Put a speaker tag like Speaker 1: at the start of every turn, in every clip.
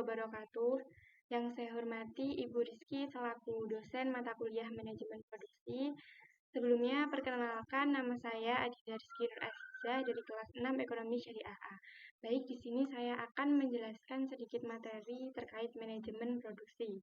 Speaker 1: wabarakatuh. Yang saya hormati Ibu Rizky selaku dosen mata kuliah Manajemen Produksi. Sebelumnya, perkenalkan nama saya Adinda Rizky Nur Aziza dari kelas 6 Ekonomi Syariah A. Baik, di sini saya akan menjelaskan sedikit materi terkait manajemen produksi.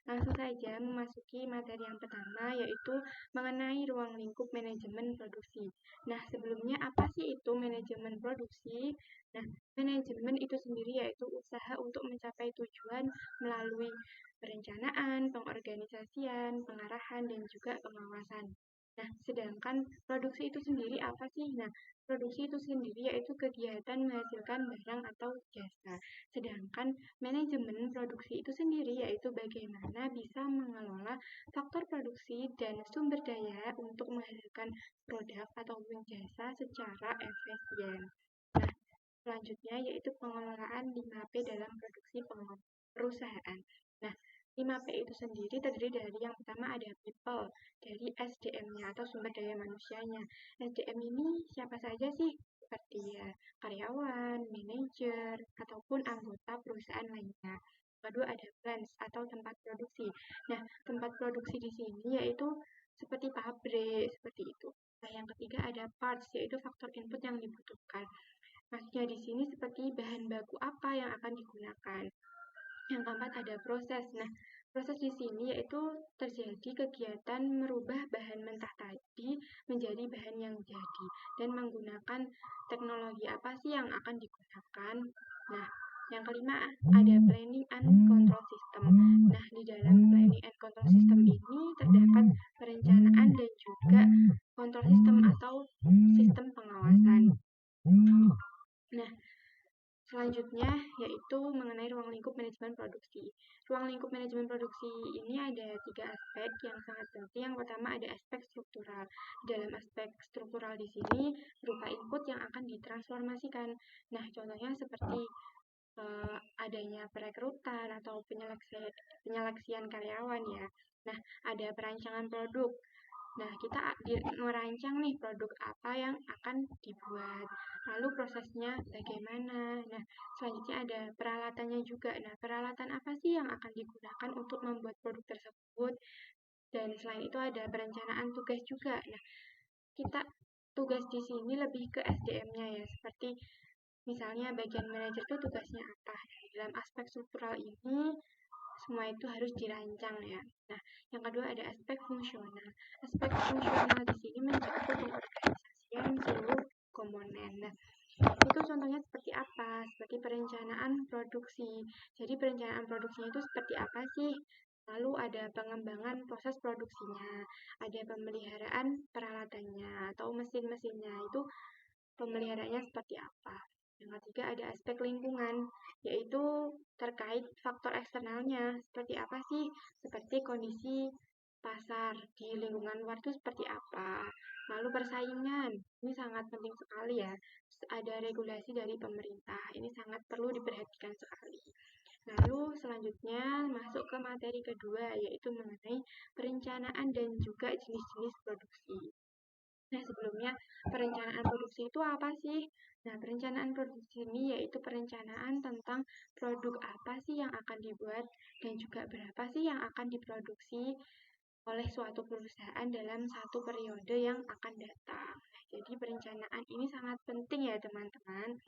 Speaker 1: Langsung saja memasuki materi yang pertama, yaitu mengenai ruang lingkup manajemen produksi. Nah, sebelumnya apa sih itu manajemen produksi? Nah, manajemen itu sendiri yaitu usaha untuk mencapai tujuan melalui perencanaan, pengorganisasian, pengarahan, dan juga pengawasan. Nah, sedangkan produksi itu sendiri apa sih? Nah, produksi itu sendiri yaitu kegiatan menghasilkan barang atau jasa. Sedangkan manajemen produksi itu sendiri yaitu bagaimana bisa mengelola faktor produksi dan sumber daya untuk menghasilkan produk ataupun jasa secara efisien. Nah, selanjutnya yaitu pengelolaan 5P dalam produksi perusahaan. Nah, 5P itu sendiri terdiri dari yang pertama ada people, dari SDM-nya atau sumber daya manusianya. SDM ini siapa saja sih? Seperti ya, karyawan, manajer, ataupun anggota perusahaan lainnya. Kedua ada plants atau tempat produksi. Nah, tempat produksi di sini yaitu seperti pabrik, seperti itu. Nah, yang ketiga ada parts, yaitu faktor input yang dibutuhkan. Maksudnya di sini seperti bahan baku apa yang akan digunakan. Yang keempat ada proses. Nah, proses di sini yaitu terjadi kegiatan merubah bahan mentah tadi menjadi bahan yang jadi dan menggunakan teknologi apa sih yang akan digunakan. Nah, yang kelima ada planning and control system. Nah, di dalam planning and control system ini terdapat perencanaan dan juga control system atau sistem pengawasan. Nah, selanjutnya yaitu mengenai ruang lingkup manajemen produksi. Ruang lingkup manajemen produksi ini ada 3 aspek yang sangat penting. Yang pertama ada aspek struktural. Dalam aspek struktural di sini berupa input yang akan ditransformasikan. Nah, contohnya seperti adanya perekrutan atau penyeleksian karyawan ya. Nah, ada perancangan produk. Nah, kita merancang nih produk apa yang akan dibuat. Lalu prosesnya bagaimana. Nah, selanjutnya ada peralatannya juga. Nah, peralatan apa sih yang akan digunakan untuk membuat produk tersebut. Dan selain itu ada perencanaan tugas juga. Nah, kita tugas di sini lebih ke SDM-nya ya. Seperti misalnya bagian manajer itu tugasnya apa. Dalam aspek struktural ini semua itu harus dirancang ya. Nah, yang kedua ada aspek fungsional. Aspek fungsional di sini mencakup pengorganisasian seluruh komponen. Nah, itu contohnya seperti apa? Seperti perencanaan produksi. Jadi perencanaan produksinya itu seperti apa sih? Lalu ada pengembangan proses produksinya, ada pemeliharaan peralatannya atau mesin-mesinnya, itu pemeliharaannya seperti apa. Yang ketiga ada aspek lingkungan, yaitu terkait faktor eksternalnya, seperti apa sih? Seperti kondisi pasar di lingkungan luar itu seperti apa. Lalu persaingan, ini sangat penting sekali ya. Ada regulasi dari pemerintah, ini sangat perlu diperhatikan sekali. Lalu selanjutnya masuk ke materi kedua, yaitu mengenai perencanaan dan juga jenis-jenis produksi. Nah, sebelumnya perencanaan produksi itu apa sih? Nah, perencanaan produksi ini yaitu perencanaan tentang produk apa sih yang akan dibuat dan juga berapa sih yang akan diproduksi oleh suatu perusahaan dalam satu periode yang akan datang. Nah, jadi perencanaan ini sangat penting ya teman-teman.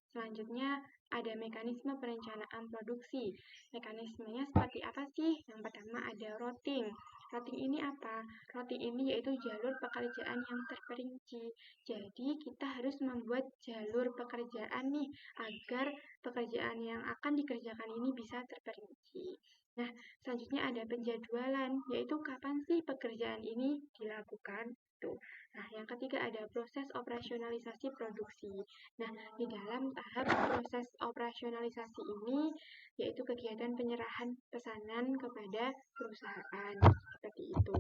Speaker 1: Selanjutnya ada mekanisme perencanaan produksi. Mekanismenya seperti apa sih? Yang pertama ada routing. Routing ini apa? Routing ini yaitu jalur pekerjaan yang terperinci. Jadi kita harus membuat jalur pekerjaan nih agar pekerjaan yang akan dikerjakan ini bisa terperinci. Nah, selanjutnya ada penjadwalan, yaitu kapan sih pekerjaan ini dilakukan. Tuh. Nah, yang ketiga ada proses operasionalisasi produksi. Nah, di dalam tahap proses operasionalisasi ini, yaitu kegiatan penyerahan pesanan kepada perusahaan, seperti itu.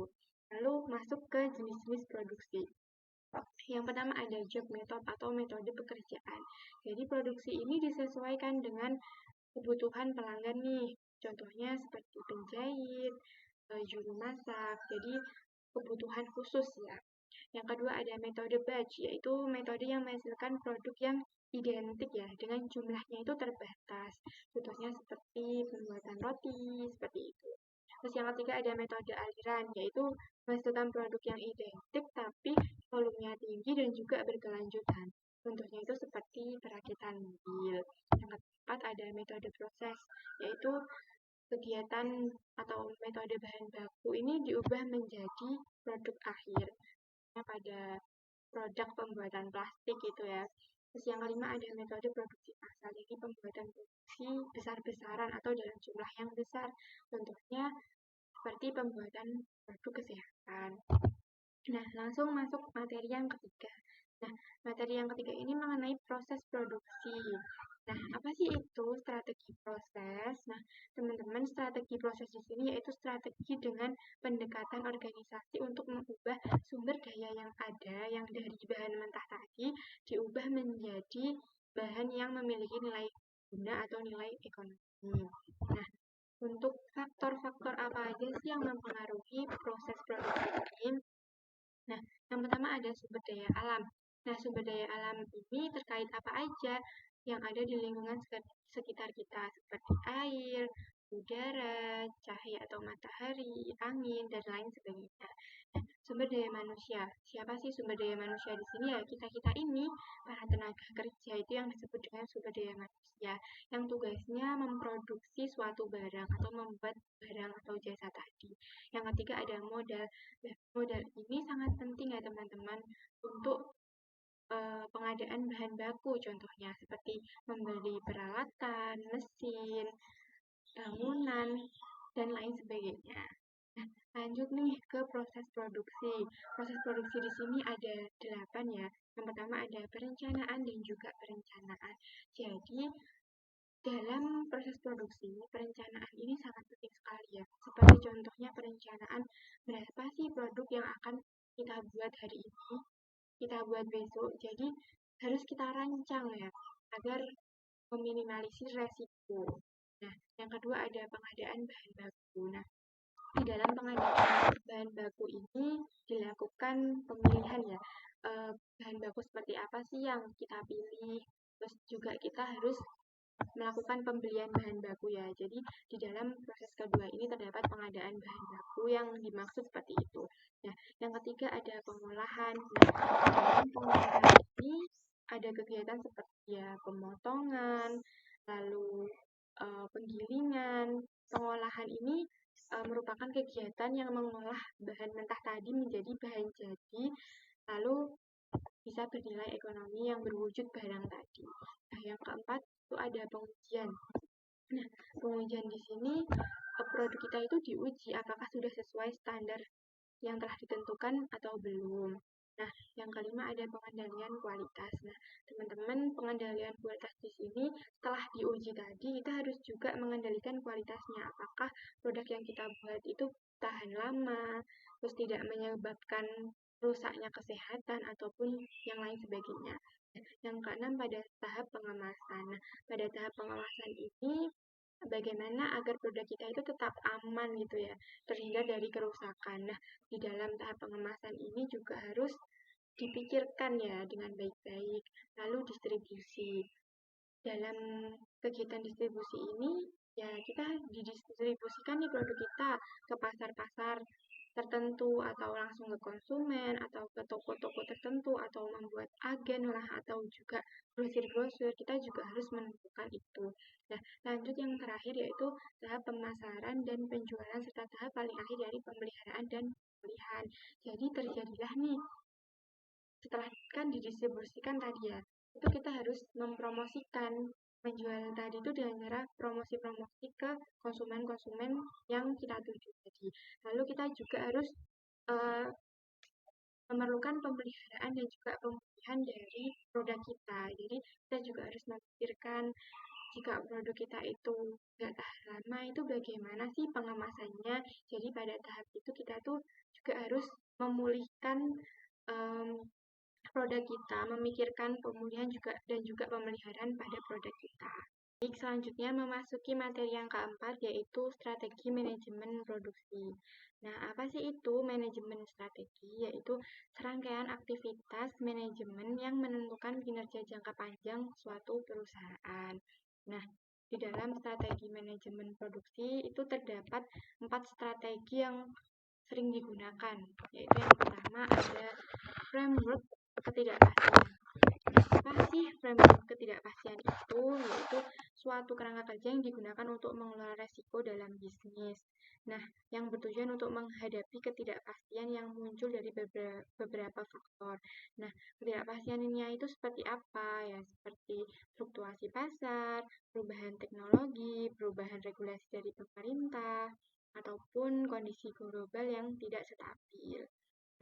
Speaker 1: Lalu masuk ke jenis-jenis produksi. Yang pertama ada job method atau metode pekerjaan. Jadi produksi ini disesuaikan dengan kebutuhan pelanggan nih. Contohnya seperti penjahit, juru masak. Jadi kebutuhan khusus ya. Yang kedua ada metode batch, yaitu metode yang menghasilkan produk yang identik ya, dengan jumlahnya itu terbatas. Contohnya seperti pembuatan roti, seperti itu. Terus yang ketiga ada metode aliran, yaitu menghasilkan produk yang identik tapi volumenya tinggi dan juga berkelanjutan. Contohnya itu seperti perakitan mobil. Yang keempat ada metode proses, yaitu kegiatan atau metode bahan baku ini diubah menjadi produk akhir pada produk pembuatan plastik gitu ya. Terus yang kelima ada metode produksi massal, jadi pembuatan produksi besar-besaran atau dalam jumlah yang besar. Contohnya seperti pembuatan produk kesehatan. Nah, langsung masuk materi yang ketiga. Nah, materi yang ketiga ini mengenai proses produksi. Nah, apa sih itu strategi proses? Nah, teman-teman, strategi proses di sini yaitu strategi dengan pendekatan organisasi untuk mengubah sumber daya yang ada, yang dari bahan mentah tadi, diubah menjadi bahan yang memiliki nilai guna atau nilai ekonomi. Nah, untuk faktor-faktor apa aja sih yang mempengaruhi proses produksi ini? Nah, yang pertama ada sumber daya alam. Nah, sumber daya alam ini terkait apa aja yang ada di lingkungan sekitar kita, seperti air, udara, cahaya atau matahari, angin, dan lain sebagainya. Nah, sumber daya manusia. Siapa sih sumber daya manusia di sini ya? Kita-kita ini, para tenaga kerja itu yang disebut dengan sumber daya manusia, yang tugasnya memproduksi suatu barang atau membuat barang atau jasa tadi. Yang ketiga ada modal. Nah, modal ini sangat penting ya teman-teman untuk pengadaan bahan baku, contohnya seperti membeli peralatan, mesin, bangunan, dan lain sebagainya. Nah, lanjut nih ke proses produksi. Proses produksi di sini ada 8 ya. Yang pertama ada perencanaan dan juga perencanaan. Jadi, dalam proses produksi, perencanaan ini sangat penting sekali ya. Seperti contohnya perencanaan berapa sih produk yang akan kita buat hari ini, kita buat besok. Jadi harus kita rancang ya, agar meminimalisir resiko. Nah, yang kedua ada pengadaan bahan baku. Nah, di dalam pengadaan bahan baku ini dilakukan pemilihan ya, bahan baku seperti apa sih yang kita pilih. Terus juga kita harus melakukan pembelian bahan baku ya. Jadi di dalam proses kedua ini terdapat pengadaan bahan baku yang dimaksud seperti itu. Nah, yang ketiga ada pengolahan. Nah, dalam pengolahan ini ada kegiatan seperti ya pemotongan, lalu penggilingan. Pengolahan ini merupakan kegiatan yang mengolah bahan mentah tadi menjadi bahan jadi, lalu bisa bernilai ekonomi yang berwujud barang tadi. Nah, yang keempat itu ada pengujian. Nah, pengujian di sini produk kita itu diuji apakah sudah sesuai standar yang telah ditentukan atau belum. Nah, yang kelima ada pengendalian kualitas. Nah, teman-teman, pengendalian kualitas di sini setelah diuji tadi, kita harus juga mengendalikan kualitasnya. Apakah produk yang kita buat itu tahan lama, terus tidak menyebabkan rusaknya kesehatan ataupun yang lain sebagainya. Yang keenam pada tahap pengemasan. Nah, pada tahap pengemasan ini bagaimana agar produk kita itu tetap aman gitu ya, terhindar dari kerusakan. Nah, di dalam tahap pengemasan ini juga harus dipikirkan ya dengan baik-baik. Lalu distribusi. Dalam kegiatan distribusi ini, ya kita didistribusikan nih produk kita ke pasar-pasar tertentu atau langsung ke konsumen atau ke toko-toko tertentu atau membuat agen lah atau juga grosir-grosir, kita juga harus menentukan itu. Nah, lanjut yang terakhir yaitu tahap pemasaran dan penjualan serta tahap paling akhir dari pemeliharaan dan pemulihan. Jadi terjadilah nih setelah kan didistribusikan tadi ya, itu kita harus mempromosikan menjual tadi itu dengan cara promosi-promosi ke konsumen-konsumen yang kita tuju tadi. Lalu kita juga harus uh, memerlukan pemeliharaan dan juga pemulihan dari produk kita. Jadi kita juga harus memikirkan jika produk kita itu nggak tahan lama itu bagaimana sih pengemasannya. Jadi pada tahap itu kita tuh juga harus memulihkan um, produk kita, memikirkan pemulihan juga dan juga pemeliharaan pada produk kita. Baik, selanjutnya memasuki materi yang keempat, yaitu strategi manajemen produksi. Nah, apa sih itu manajemen strategi? Yaitu serangkaian aktivitas manajemen yang menentukan kinerja jangka panjang suatu perusahaan. Nah, di dalam strategi manajemen produksi itu terdapat 4 strategi yang sering digunakan, yaitu yang pertama ada framework ketidakpastian. Apa sih framework ketidakpastian itu? Yaitu suatu kerangka kerja yang digunakan untuk mengelola resiko dalam bisnis. Nah, yang bertujuan untuk menghadapi ketidakpastian yang muncul dari beberapa faktor. Nah, ketidakpastiannya itu seperti apa? Ya, seperti fluktuasi pasar, perubahan teknologi, perubahan regulasi dari pemerintah, ataupun kondisi global yang tidak stabil.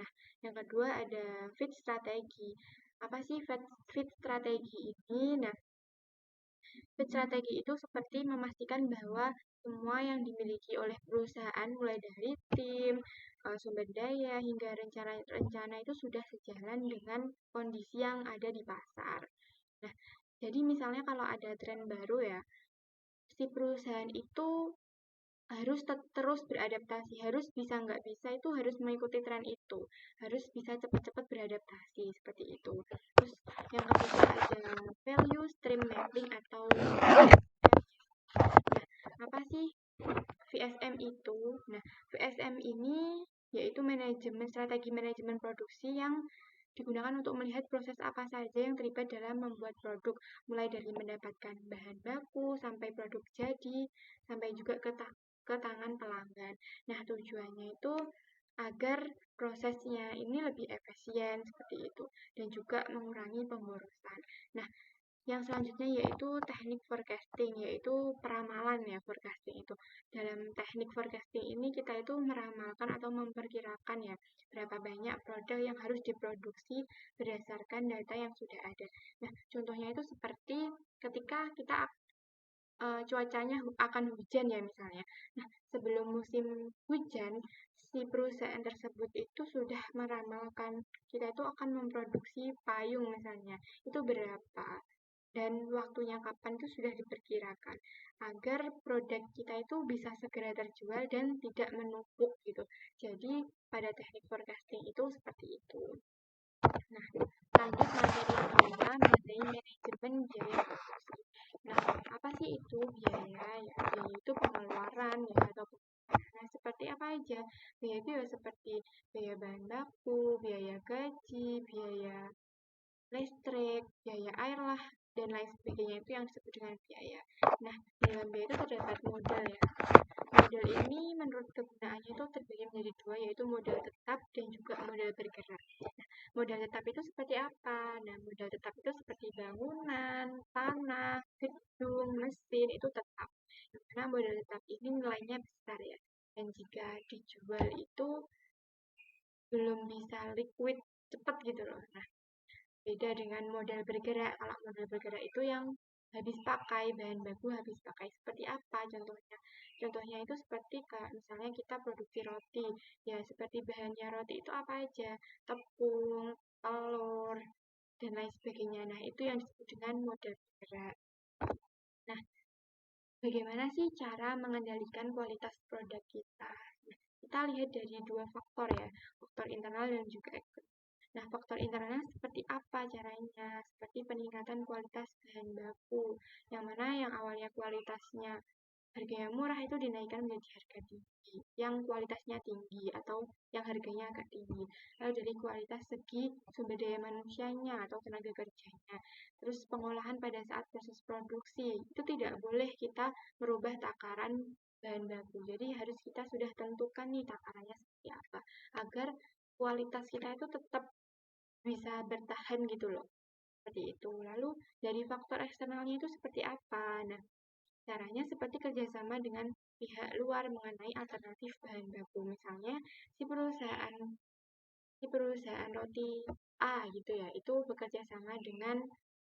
Speaker 1: Nah, yang kedua ada fit strategi. Apa sih fit strategi ini? Nah, fit strategi itu seperti memastikan bahwa semua yang dimiliki oleh perusahaan mulai dari tim, sumber daya, hingga rencana-rencana itu sudah sejalan dengan kondisi yang ada di pasar. Nah, jadi misalnya kalau ada tren baru ya, si perusahaan itu harus terus beradaptasi, harus bisa nggak bisa itu harus mengikuti tren itu, harus bisa cepat-cepat beradaptasi seperti itu. Terus yang ketiga ada value stream mapping atau apa sih VSM itu? Nah, VSM ini yaitu strategi manajemen produksi yang digunakan untuk melihat proses apa saja yang terlibat dalam membuat produk, mulai dari mendapatkan bahan baku sampai produk jadi, sampai juga ke tangan pelanggan. Nah, tujuannya itu agar prosesnya ini lebih efisien seperti itu dan juga mengurangi pemborosan. Nah, yang selanjutnya yaitu teknik forecasting, yaitu peramalan ya forecasting itu. Dalam teknik forecasting ini kita itu meramalkan atau memperkirakan ya berapa banyak produk yang harus diproduksi berdasarkan data yang sudah ada. Nah, contohnya itu seperti ketika kita cuacanya akan hujan ya misalnya. Nah, sebelum musim hujan, si perusahaan tersebut itu sudah meramalkan kita itu akan memproduksi payung misalnya. Itu berapa? Dan waktunya kapan itu sudah diperkirakan agar produk kita itu bisa segera terjual dan tidak menumpuk gitu. Jadi pada teknik forecasting itu seperti itu. Nah, lanjut materi yang kedua, materi manajemen biaya produksi. Nah, apa sih itu biaya? Ya, biaya itu pengeluaran ya atau nah, seperti apa aja? Biaya itu ya seperti biaya bahan baku, biaya gaji, biaya listrik, biaya air lah, dan lain sebagainya itu yang disebut dengan biaya. Nah, dalam biaya itu terdapat modal ya. Modal ini menurut kegunaannya itu terbagi menjadi dua, yaitu modal tetap dan juga modal bergerak. Nah, modal tetap itu seperti apa? Nah, modal tetap itu seperti bangunan, tanah, gedung, mesin, itu tetap. Karena modal tetap ini nilainya besar ya. Dan jika dijual itu belum bisa liquid cepat gitu loh. Nah, beda dengan modal bergerak. Kalau modal bergerak itu yang habis pakai, bahan baku habis pakai. Seperti apa contohnya? Contohnya itu seperti misalnya kita produksi roti. Ya, seperti bahannya roti itu apa aja? Tepung, telur, dan lain sebagainya. Nah, itu yang disebut dengan modal bergerak. Nah, bagaimana sih cara mengendalikan kualitas produk kita? Nah, kita lihat dari dua faktor ya, faktor internal dan juga eksternal. Nah, faktor internalnya seperti apa caranya? Seperti peningkatan kualitas bahan baku, yang mana yang awalnya kualitasnya harganya murah itu dinaikkan menjadi harga tinggi, yang kualitasnya tinggi atau yang harganya agak tinggi. Lalu dari kualitas segi sumber daya manusianya atau tenaga kerjanya. Terus pengolahan pada saat proses produksi, itu tidak boleh kita merubah takaran bahan baku. Jadi harus kita sudah tentukan nih takarannya seperti apa, agar kualitas kita itu tetap bisa bertahan gitu loh. Seperti itu. Lalu dari faktor eksternalnya itu seperti apa? Nah, caranya seperti kerjasama dengan pihak luar mengenai alternatif bahan baku. Misalnya si perusahaan roti A gitu ya, itu bekerja sama dengan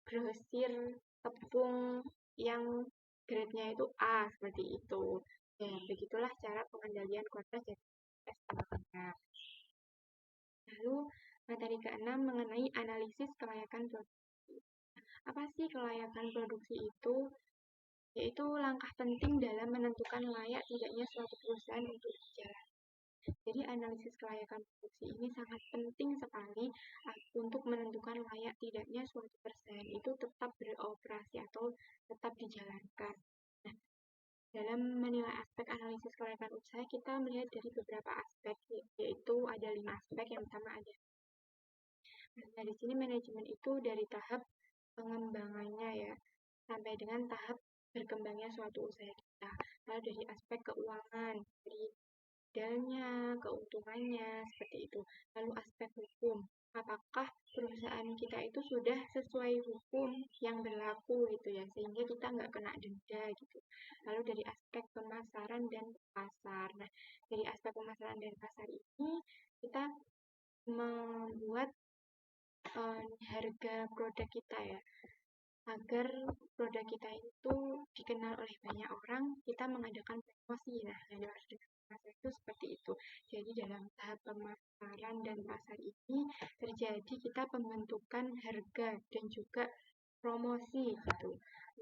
Speaker 1: grosir tepung yang grade-nya itu A seperti itu. Ya, begitulah cara pengendalian kualitas dan eksternalnya. Lalu materi keenam mengenai analisis kelayakan produksi. Apa sih kelayakan produksi itu? yaitu langkah penting dalam menentukan layak tidaknya suatu perusahaan untuk berjalan. Jadi analisis kelayakan produksi ini sangat penting sekali untuk menentukan layak tidaknya suatu perusahaan itu tetap beroperasi atau tetap dijalankan. Nah, dalam menilai aspek analisis kelayakan usaha, kita melihat dari beberapa aspek, yaitu ada 5 aspek. Yang pertama ada. Nah, di sini manajemen itu dari tahap pengembangannya ya, sampai dengan tahap berkembangnya suatu usaha kita. Lalu dari aspek keuangan, dari modalnya, keuntungannya, seperti itu. Lalu aspek hukum, apakah perusahaan kita itu sudah sesuai hukum yang berlaku gitu ya, sehingga kita nggak kena denda gitu. Lalu dari aspek pemasaran dan pasar. Nah, dari aspek pemasaran dan pasar ini kita membuat harga produk kita ya, agar produk kita itu dikenal oleh banyak orang, kita mengadakan promosi. Nah, yang dimaksud dengan pasar itu seperti itu. Jadi dalam tahap pemasaran dan pasar ini terjadi kita pembentukan harga dan juga promosi gitu.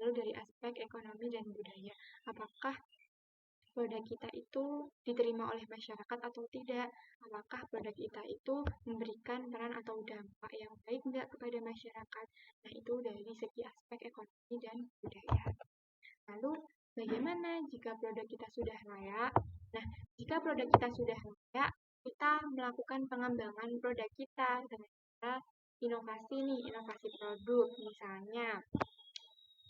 Speaker 1: Lalu dari aspek ekonomi dan budaya, apakah produk kita itu diterima oleh masyarakat atau tidak? Apakah produk kita itu memberikan peran atau dampak yang baik nggak kepada masyarakat? Nah, itu dari segi aspek ekonomi dan budaya. Lalu, bagaimana jika produk kita sudah layak? Nah, jika produk kita sudah layak, kita melakukan pengembangan produk kita dengan cara inovasi nih, inovasi produk. Misalnya,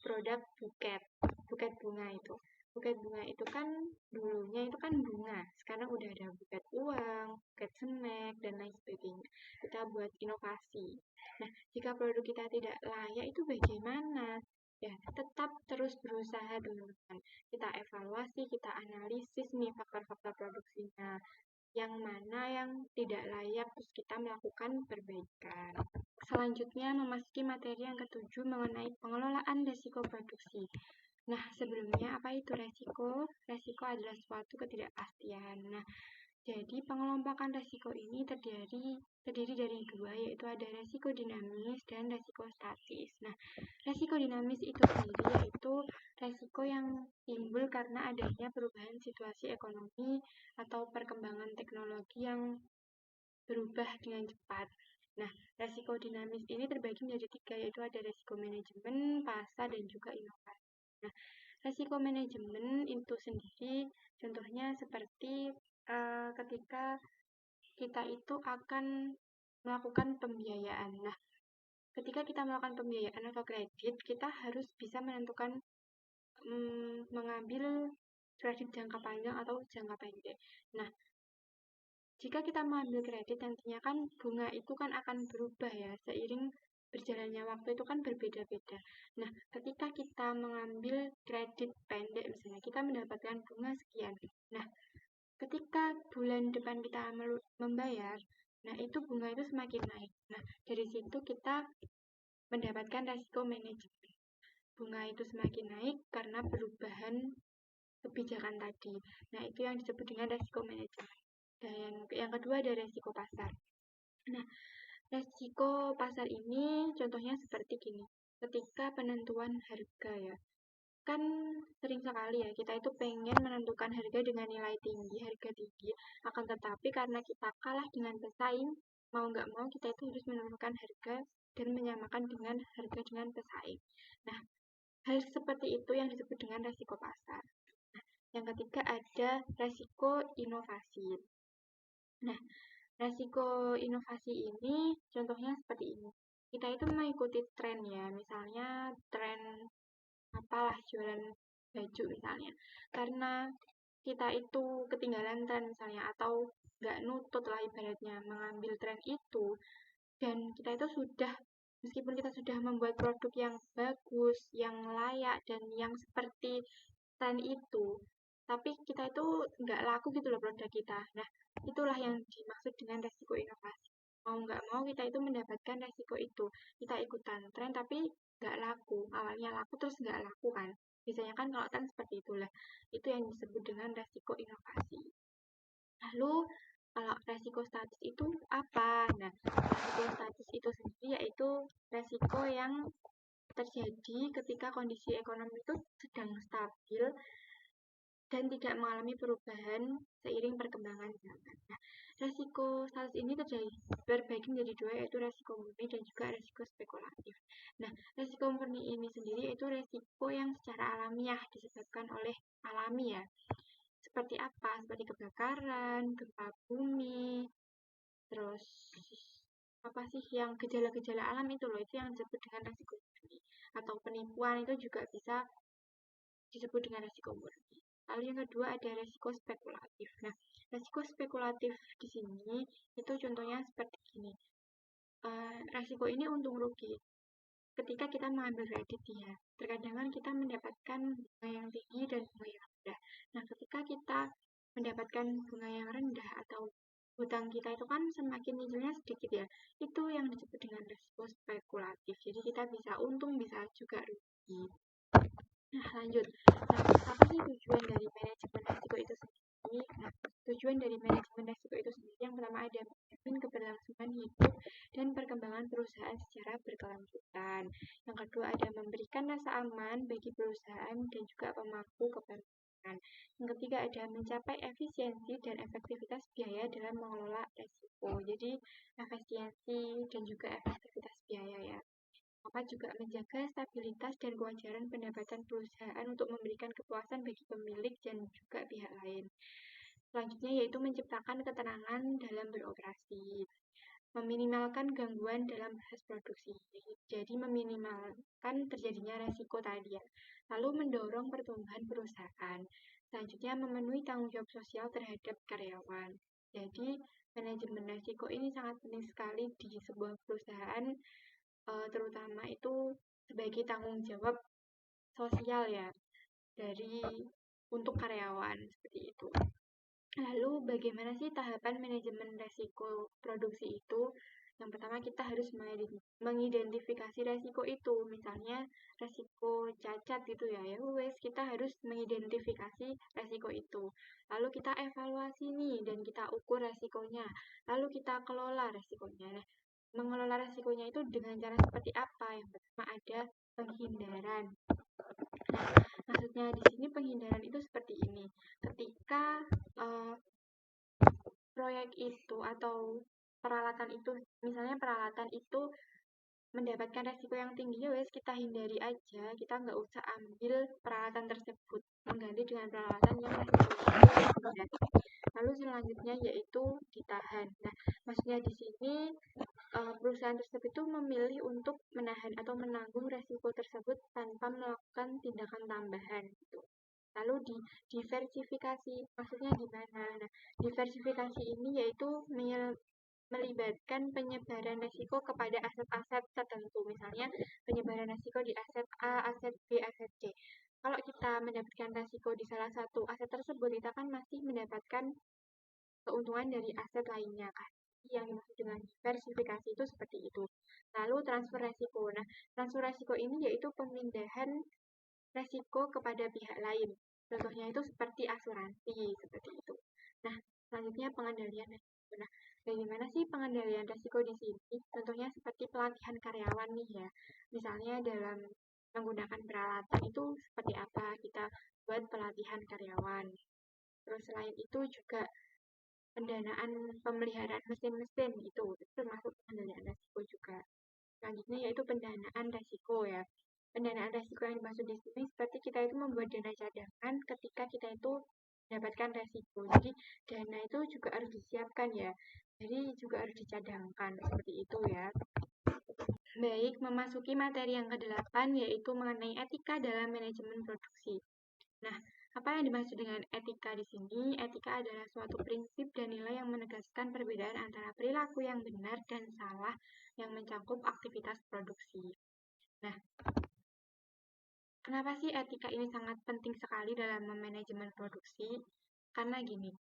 Speaker 1: produk buket bunga itu. Buket bunga itu kan dulunya itu kan bunga, sekarang udah ada buket uang, buket snack, dan lain sebagainya. Kita buat inovasi. Nah, jika produk kita tidak layak itu bagaimana? Ya, tetap terus berusaha dulu kan. Kita evaluasi, kita analisis nih faktor-faktor produksinya. Yang mana yang tidak layak, terus kita melakukan perbaikan. Selanjutnya, memasuki materi yang ketujuh mengenai pengelolaan risiko produksi. Nah, sebelumnya apa itu resiko? Resiko adalah suatu ketidakpastian. Nah, jadi pengelompokan resiko ini terdiri dari dua, yaitu ada resiko dinamis dan resiko statis. Nah, resiko dinamis itu sendiri yaitu resiko yang timbul karena adanya perubahan situasi ekonomi atau perkembangan teknologi yang berubah dengan cepat. Nah, resiko dinamis ini terbagi menjadi 3, yaitu ada resiko manajemen, pasar, dan juga inovasi. Nah, resiko manajemen itu sendiri contohnya seperti ketika kita itu akan melakukan pembiayaan. Nah, ketika kita melakukan pembiayaan atau kredit, kita harus bisa menentukan mengambil kredit jangka panjang atau jangka pendek. Nah, jika kita mengambil kredit, nantinya kan bunga itu kan akan berubah ya, seiring berjalannya waktu itu kan berbeda-beda. Nah, ketika kita mengambil kredit pendek misalnya, kita mendapatkan bunga sekian. Nah, ketika bulan depan kita membayar, nah itu bunga itu semakin naik. Nah, dari situ kita mendapatkan resiko manajemen. Bunga itu semakin naik karena perubahan kebijakan tadi. Nah, itu yang disebut dengan resiko manajemen. Dan yang kedua ada resiko pasar. Nah, resiko pasar ini contohnya seperti gini. Ketika penentuan harga ya, kan sering sekali ya kita itu pengen menentukan harga dengan nilai tinggi, harga tinggi. Akan tetapi karena kita kalah dengan pesaing, mau nggak mau kita itu harus menentukan harga dan menyamakan dengan harga dengan pesaing. Nah, hal seperti itu yang disebut dengan resiko pasar. Nah, yang ketiga ada resiko inovasi. Nah, resiko inovasi ini contohnya seperti ini. Kita itu mengikuti tren ya, misalnya tren apalah jualan baju misalnya. Karena kita itu ketinggalan tren misalnya atau nggak nutut lah ibaratnya mengambil tren itu, dan kita itu sudah meskipun kita sudah membuat produk yang bagus, yang layak, dan yang seperti tren itu, tapi kita itu nggak laku gitu loh produk kita. Nah, itulah yang dimaksud dengan resiko inovasi. Mau nggak mau kita itu mendapatkan resiko itu. Kita ikutan tren tapi nggak laku. Awalnya laku terus nggak laku kan. Biasanya kan kalau tren seperti itulah. Itu yang disebut dengan resiko inovasi. Lalu, kalau resiko statis itu apa? Nah, resiko statis itu sendiri yaitu resiko yang terjadi ketika kondisi ekonomi itu sedang stabil dan tidak mengalami perubahan seiring perkembangan zaman. Nah, resiko status ini terbagi menjadi dua, yaitu resiko murni dan juga resiko spekulatif. Nah, resiko murni ini sendiri yaitu resiko yang secara alamiah disebabkan oleh alami ya. Seperti apa? Seperti kebakaran, gempa bumi, terus apa sih yang gejala-gejala alam itu loh, itu yang disebut dengan resiko murni. Atau penipuan itu juga bisa disebut dengan resiko murni. Lalu yang kedua ada resiko spekulatif. Nah, resiko spekulatif di sini itu contohnya seperti gini. Resiko ini untung rugi. Ketika kita mengambil kredit ya, terkadang kan kita mendapatkan bunga yang tinggi dan bunga yang rendah. Nah, ketika kita mendapatkan bunga yang rendah atau hutang kita itu kan semakin nyicilnya sedikit ya, itu yang disebut dengan resiko spekulatif. Jadi kita bisa untung, bisa juga rugi. Nah, lanjut. Nah, apa sih tujuan dari manajemen resiko itu sendiri? Nah, tujuan dari manajemen resiko itu sendiri yang pertama ada menjamin keberlangsungan hidup dan perkembangan perusahaan secara berkelanjutan. Yang kedua ada memberikan rasa aman bagi perusahaan dan juga pemangku kepentingan. Yang ketiga ada mencapai efisiensi dan efektivitas biaya dalam mengelola resiko. Jadi, efisiensi dan juga efektivitas biaya ya. Apa juga menjaga stabilitas dan kewajaran pendapatan perusahaan untuk memberikan kepuasan bagi pemilik dan juga pihak lain. Selanjutnya yaitu menciptakan ketenangan dalam beroperasi, meminimalkan gangguan dalam proses produksi, jadi meminimalkan terjadinya resiko tadi ya. Lalu mendorong pertumbuhan perusahaan. Selanjutnya memenuhi tanggung jawab sosial terhadap karyawan. Jadi manajemen resiko ini sangat penting sekali di sebuah perusahaan, terutama itu sebagai tanggung jawab sosial ya dari untuk karyawan seperti itu. Lalu bagaimana sih tahapan manajemen resiko produksi itu? Yang pertama kita harus mengidentifikasi resiko itu. Misalnya resiko cacat gitu ya. Ya wes kita harus mengidentifikasi resiko itu. Lalu kita evaluasi nih dan kita ukur resikonya. Lalu kita kelola resikonya. Nah, mengelola resikonya itu dengan cara seperti apa? Yang pertama ada penghindaran. Nah, maksudnya di sini penghindaran itu seperti ini. Ketika proyek itu atau peralatan itu, misalnya peralatan itu mendapatkan resiko yang tinggi, ya wes kita hindari aja, kita nggak usah ambil peralatan tersebut, mengganti dengan peralatan yang resikonya. Lalu selanjutnya yaitu ditahan. Nah, maksudnya di sini perusahaan tersebut itu memilih untuk menahan atau menanggung resiko tersebut tanpa melakukan tindakan tambahan gitu. Lalu diversifikasi, maksudnya gimana? Nah, diversifikasi ini yaitu melibatkan penyebaran resiko kepada aset-aset tertentu. Misalnya penyebaran resiko di aset A, aset B, aset C. Kalau kita mendapatkan resiko di salah satu aset tersebut, kita kan masih mendapatkan keuntungan dari aset lainnya kan. Yang dimaksud dengan diversifikasi itu seperti itu. Lalu transfer resiko. Nah, transfer resiko ini yaitu pemindahan resiko kepada pihak lain. Contohnya itu seperti asuransi, seperti itu. Nah, selanjutnya pengendalian resiko. Nah, bagaimana sih pengendalian resiko di sini? Contohnya seperti pelatihan karyawan nih ya. Misalnya dalam menggunakan peralatan itu seperti apa kita buat pelatihan karyawan. Terus selain itu juga pendanaan pemeliharaan mesin-mesin itu termasuk pengendalian resiko juga. Selanjutnya yaitu pendanaan resiko ya. Pendanaan resiko yang dimaksud di sini seperti kita itu membuat dana cadangan ketika kita itu mendapatkan resiko. Jadi dana itu juga harus disiapkan ya. Jadi juga harus dicadangkan seperti itu ya. Baik, memasuki materi yang ke-8 yaitu mengenai etika dalam manajemen produksi. Nah, apa yang dimaksud dengan etika di sini? Etika adalah suatu prinsip dan nilai yang menegaskan perbedaan antara perilaku yang benar dan salah yang mencakup aktivitas produksi. Nah, kenapa sih etika ini sangat penting sekali dalam manajemen produksi? Karena gini,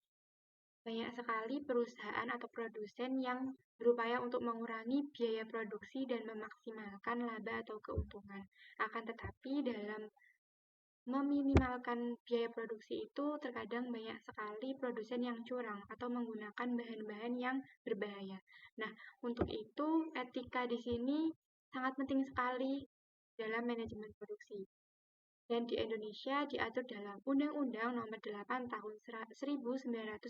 Speaker 1: banyak sekali perusahaan atau produsen yang berupaya untuk mengurangi biaya produksi dan memaksimalkan laba atau keuntungan. Akan tetapi dalam meminimalkan biaya produksi itu terkadang banyak sekali produsen yang curang atau menggunakan bahan-bahan yang berbahaya. Nah, untuk itu etika di sini sangat penting sekali dalam manajemen produksi. Dan di Indonesia diatur dalam Undang-Undang Nomor 8 Tahun 1999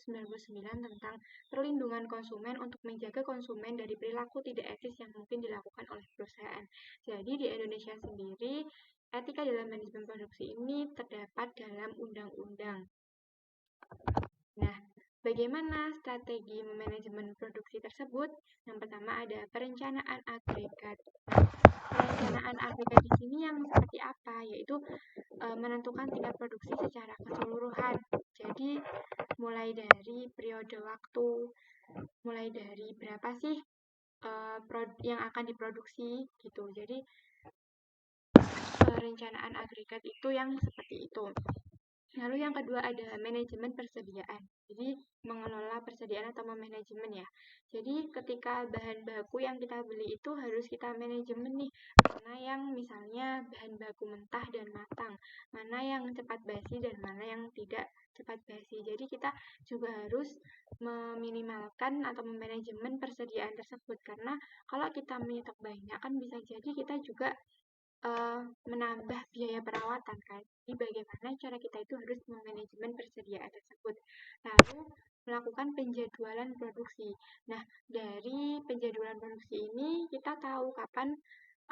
Speaker 1: tentang perlindungan konsumen untuk menjaga konsumen dari perilaku tidak etis yang mungkin dilakukan oleh perusahaan. Jadi di Indonesia sendiri, etika dalam manajemen produksi ini terdapat dalam undang-undang. Nah, bagaimana strategi manajemen produksi tersebut? Yang pertama ada perencanaan agregat. Perencanaan agregat di sini yang seperti apa? Yaitu menentukan tingkat produksi secara keseluruhan. Jadi, mulai dari periode waktu, mulai dari berapa sih yang akan diproduksi gitu. Jadi, perencanaan agregat itu yang seperti itu. Lalu yang kedua ada manajemen persediaan. Jadi mengelola persediaan atau memanajemen ya. Jadi ketika bahan baku yang kita beli itu harus kita manajemen nih. Mana yang misalnya bahan baku mentah dan matang, mana yang cepat basi dan mana yang tidak cepat basi. Jadi kita juga harus meminimalkan atau memanajemen persediaan tersebut karena kalau kita menyetok banyak kan bisa jadi kita juga menambah biaya perawatan kan. Jadi bagaimana cara kita itu harus memanajemen persediaan tersebut. Lalu melakukan penjadwalan produksi. Nah, dari penjadwalan produksi ini kita tahu kapan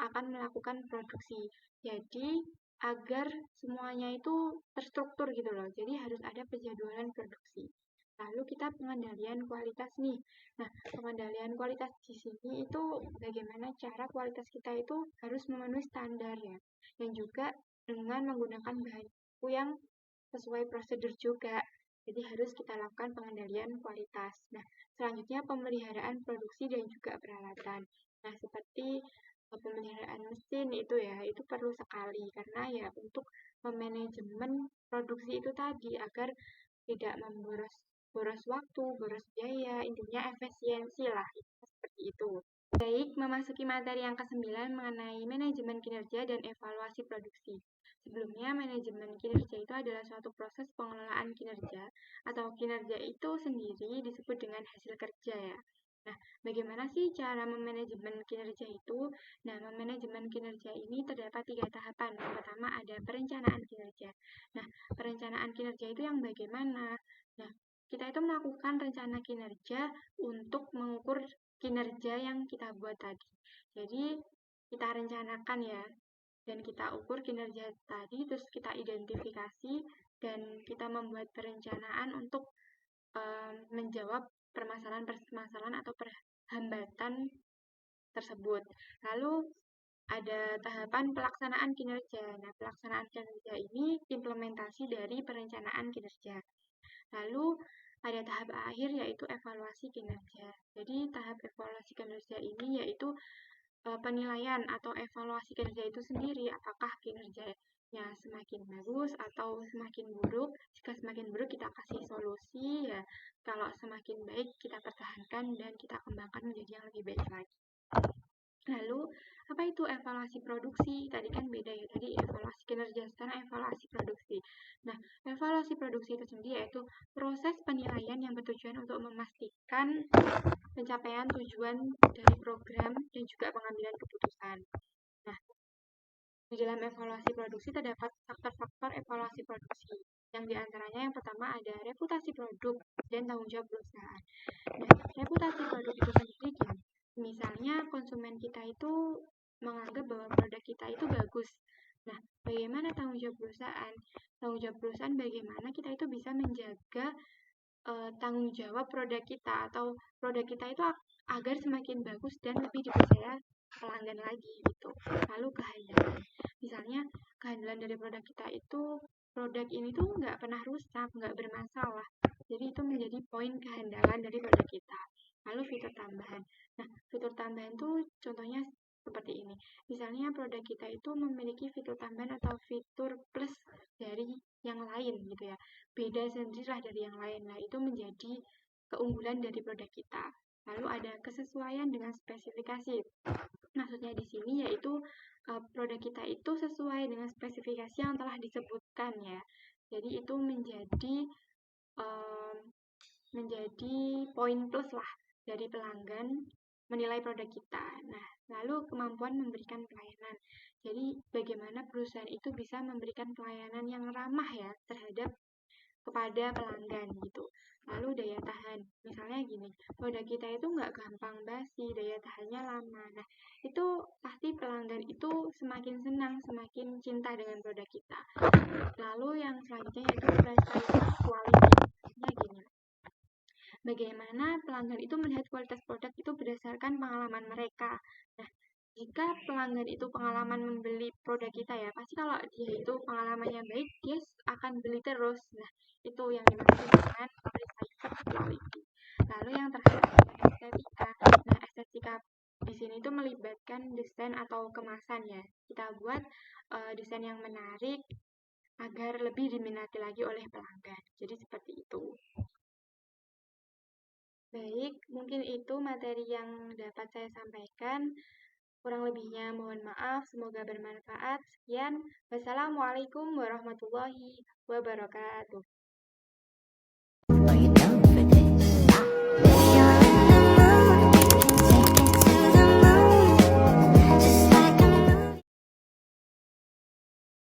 Speaker 1: akan melakukan produksi. Jadi agar semuanya itu terstruktur gitu loh. Jadi harus ada penjadwalan produksi. Lalu kita pengendalian kualitas nih. Nah, pengendalian kualitas di sini itu bagaimana cara kualitas kita itu harus memenuhi standar ya. Dan juga dengan menggunakan bahan baku yang sesuai prosedur juga. Jadi harus kita lakukan pengendalian kualitas. Nah, selanjutnya pemeliharaan produksi dan juga peralatan. Nah, seperti pemeliharaan mesin itu ya, itu perlu sekali karena ya untuk memanajemen produksi itu tadi agar tidak boros waktu, boros biaya, intinya efisiensi lah, seperti itu. Baik, memasuki materi yang ke-9 mengenai manajemen kinerja dan evaluasi produksi. Sebelumnya, manajemen kinerja itu adalah suatu proses pengelolaan kinerja, atau kinerja itu sendiri disebut dengan hasil kerja ya. Nah, bagaimana sih cara memanajemen kinerja itu? Nah, memanajemen kinerja ini terdapat 3 tahapan. Yang pertama ada perencanaan kinerja. Nah, perencanaan kinerja itu yang bagaimana? Nah, kita itu melakukan rencana kinerja untuk mengukur kinerja yang kita buat tadi. Jadi, kita rencanakan ya, dan kita ukur kinerja tadi, terus kita identifikasi, dan kita membuat perencanaan untuk menjawab permasalahan-permasalahan atau hambatan tersebut. Lalu ada tahapan pelaksanaan kinerja. Nah, pelaksanaan kinerja ini implementasi dari perencanaan kinerja. Lalu ada tahap akhir yaitu evaluasi kinerja. Jadi tahap evaluasi kinerja ini yaitu penilaian atau evaluasi kinerja itu sendiri, apakah kinerjanya semakin bagus atau semakin buruk. Jika semakin buruk kita kasih solusi ya, kalau semakin baik kita pertahankan dan kita kembangkan menjadi yang lebih baik lagi. Lalu, apa itu evaluasi produksi? Tadi kan beda ya, tadi evaluasi kinerja, sekarang evaluasi produksi. Nah, evaluasi produksi itu sendiri yaitu proses penilaian yang bertujuan untuk memastikan pencapaian tujuan dari program dan juga pengambilan keputusan. Nah, di dalam evaluasi produksi terdapat faktor-faktor evaluasi produksi. Yang diantaranya yang pertama ada reputasi produk dan tanggung jawab perusahaan. Nah, reputasi produk itu sendiri gini. Misalnya konsumen kita itu menganggap bahwa produk kita itu bagus. Nah, bagaimana tanggung jawab perusahaan? Tanggung jawab perusahaan bagaimana kita itu bisa menjaga tanggung jawab produk kita atau produk kita itu agar semakin bagus dan lebih dipercaya pelanggan lagi gitu. Lalu kehandalan. Misalnya kehandalan dari produk kita itu produk ini tuh nggak pernah rusak, nggak bermasalah. Jadi itu menjadi poin kehandalan dari produk kita. Lalu fitur tambahan. Nah, fitur tambahan tuh contohnya seperti ini. Misalnya produk kita itu memiliki fitur tambahan atau fitur plus dari yang lain gitu ya. Beda sendirilah dari yang lain. Nah, itu menjadi keunggulan dari produk kita. Lalu ada kesesuaian dengan spesifikasi. Maksudnya di sini yaitu produk kita itu sesuai dengan spesifikasi yang telah disebutkan ya. Jadi itu menjadi poin plus lah dari pelanggan menilai produk kita. Nah, lalu kemampuan memberikan pelayanan. Jadi bagaimana perusahaan itu bisa memberikan pelayanan yang ramah ya terhadap kepada pelanggan gitu. Lalu daya tahan, misalnya gini, produk kita itu nggak gampang basi, daya tahannya lama. Nah, itu pasti pelanggan itu semakin senang, semakin cinta dengan produk kita. Lalu yang selanjutnya yaitu price quality. Maksudnya gini, bagaimana pelanggan itu melihat kualitas produk itu berdasarkan pengalaman mereka. Nah, jika pelanggan itu pengalaman membeli produk kita ya, pasti kalau dia itu pengalamannya baik, dia akan beli terus. Nah, itu yang dimaksud dengan private quality. Lalu yang terakhir estetika. Nah, estetika di sini itu melibatkan desain atau kemasan ya. Kita buat desain yang menarik agar lebih diminati lagi oleh pelanggan. Jadi seperti itu. Baik, mungkin itu materi yang dapat saya sampaikan. Kurang lebihnya mohon maaf, semoga bermanfaat. Sekian, wassalamualaikum warahmatullahi wabarakatuh.